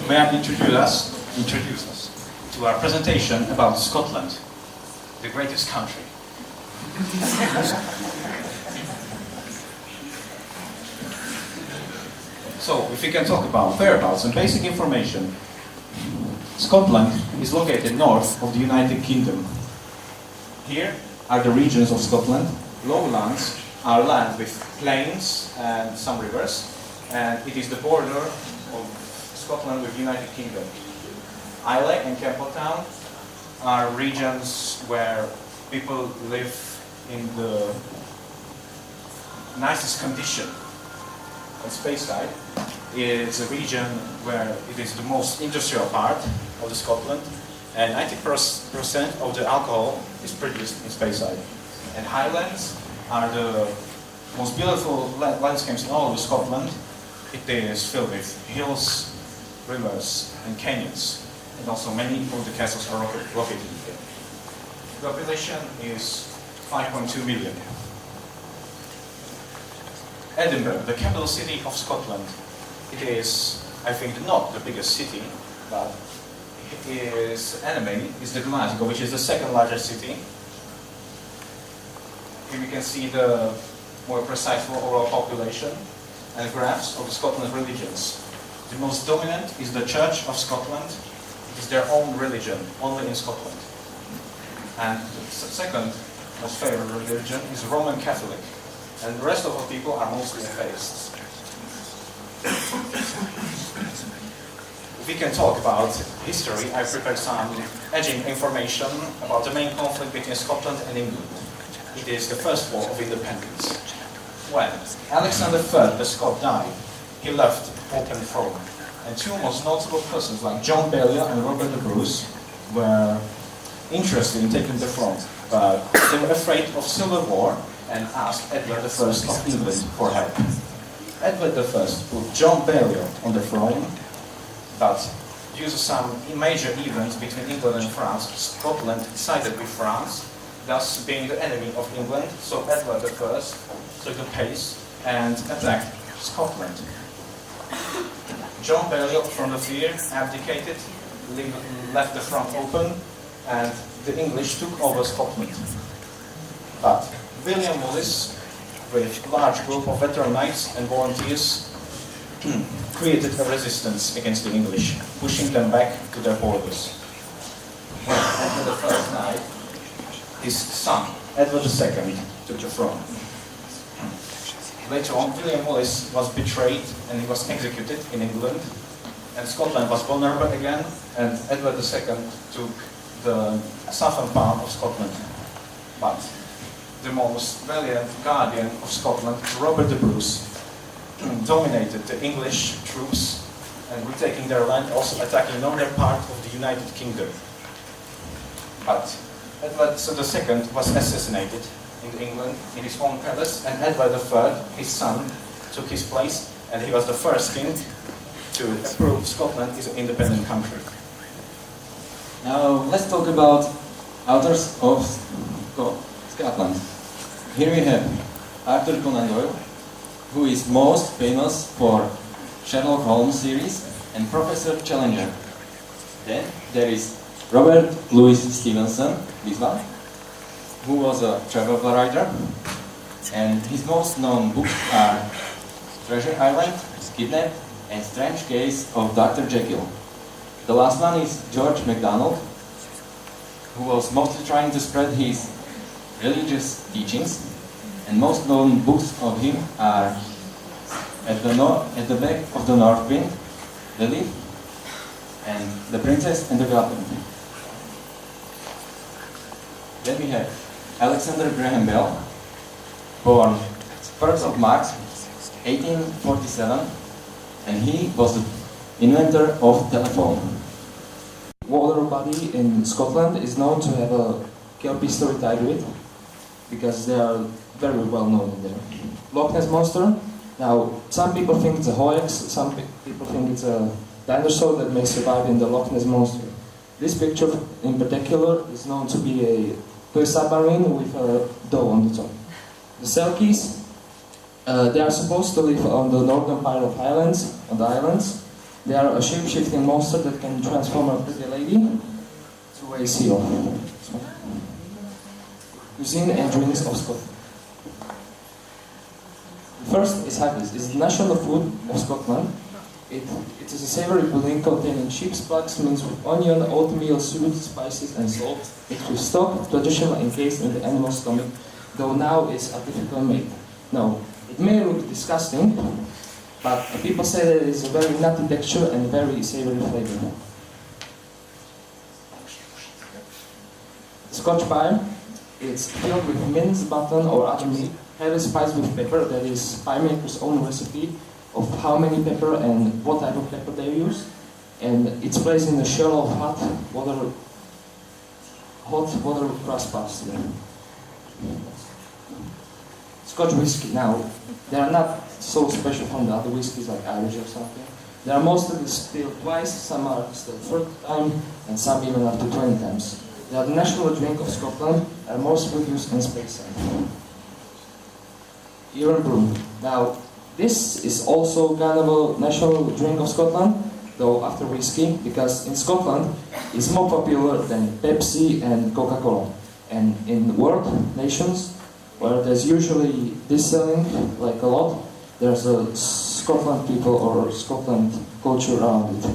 may I introduce us to our presentation about Scotland, the greatest country. So, if we can talk about whereabouts and basic information, Scotland is located north of the United Kingdom. Here are the regions of Scotland. Lowlands are land with plains and some rivers, and it is the border of Scotland with the United Kingdom. Islay and Campbelltown are regions where people live in the nicest condition. And Speyside is a region where it is the most industrial part of the Scotland, and 90% of the alcohol is produced in Speyside. And highlands are the most beautiful landscapes in all of Scotland. It is filled with hills, rivers, and canyons, and also many of the castles are located here. The population is 5.2 million. Edinburgh, the capital city of Scotland. It is, I think, not the biggest city, but its enemy is the Gymnázium, which is the second largest city. Here we can see the more precise overall population and graphs of the Scotland religions. The most dominant is the Church of Scotland. It is their own religion, only in Scotland. And the second most favored religion is Roman Catholic. And the rest of the people are mostly atheists. If we can talk about history, I prepared some edging information about the main conflict between Scotland and England. It is the First War of Independence. When Alexander III, the Scot, died, he left open throne. And two most notable persons like John Balliol and Robert the Bruce were interested in taking the throne, but they were afraid of civil war and asked Edward I of England for help. Edward I put John Balliol on the throne, but due to some major events between England and France, Scotland sided with France, thus being the enemy of England, so Edward I took the pace and attacked Scotland. John Balliol, from the fear, abdicated, left the front open, and the English took over Scotland. But William Wallace, with a large group of veteran knights and volunteers, created a resistance against the English, pushing them back to their borders. When Edward I died, his son, Edward II, took the throne. Later on, William Wallace was betrayed and he was executed in England, and Scotland was vulnerable again, and Edward II took the southern part of Scotland. But the most valiant guardian of Scotland, Robert the Bruce, dominated the English troops and retaking their land, also attacking northern part of the United Kingdom. But Edward II was assassinated in England in his own palace, and Edward III, his son, took his place, and he was the first king to approve Scotland as an independent country. Now let's talk about authors of Scotland. Here we have Arthur Conan Doyle, who is most famous for Sherlock Holmes series and Professor Challenger. Then there is Robert Louis Stevenson, this one, who was a travel writer, and his most known books are Treasure Island, Kidnapped, and Strange Case of Dr. Jekyll. The last one is George MacDonald, who was mostly trying to spread his religious teachings, and most known books of him are At the Back of the North Wind, The Leaf, and The Princess and the Goblin. Then we have Alexander Graham Bell, born 1st of March 1847, and he was the inventor of telephone. Water body in Scotland is known to have a Kelpie story tied to it, because they are very well known in there. Loch Ness Monster. Now, some people think it's a hoax, some people think it's a dinosaur that may survive in the Loch Ness Monster. This picture in particular is known to be a submarine with a doe on the top. The Selkies, they are supposed to live on the northern part of Highlands, on the islands, They are a shape-shifting monster that can transform a pretty lady to a seal. Cuisine and drinks of Scotland. First is haggis. It's the national food of Scotland. It is a savory pudding containing sheep's plugs minced with onion, oatmeal, suet, spices and salt, mixed with stock, traditionally encased in the animal's stomach, though now it's artificially made. Now, it may look disgusting, but people say that it is a very nutty texture and very savory flavor. Scotch pie, it's filled with mince, button or other meat, heavily spiced with pepper. That is pie maker's own recipe of how many pepper and what type of pepper they use. And it's placed in a shell of hot water crust pasta. Scotch whiskey. Now, they are not so special from the other whiskies like Irish or something. They are mostly distilled twice, some are distilled 30 times, and some even up to 20 times. They are the national drink of Scotland and most produced in Speyside. Iron brew. Now, this is also kind of a national drink of Scotland, though after whiskey, because in Scotland it's more popular than Pepsi and Coca-Cola. And in world nations, where there's usually this selling like a lot, there's a Scotland people or Scotland culture around it.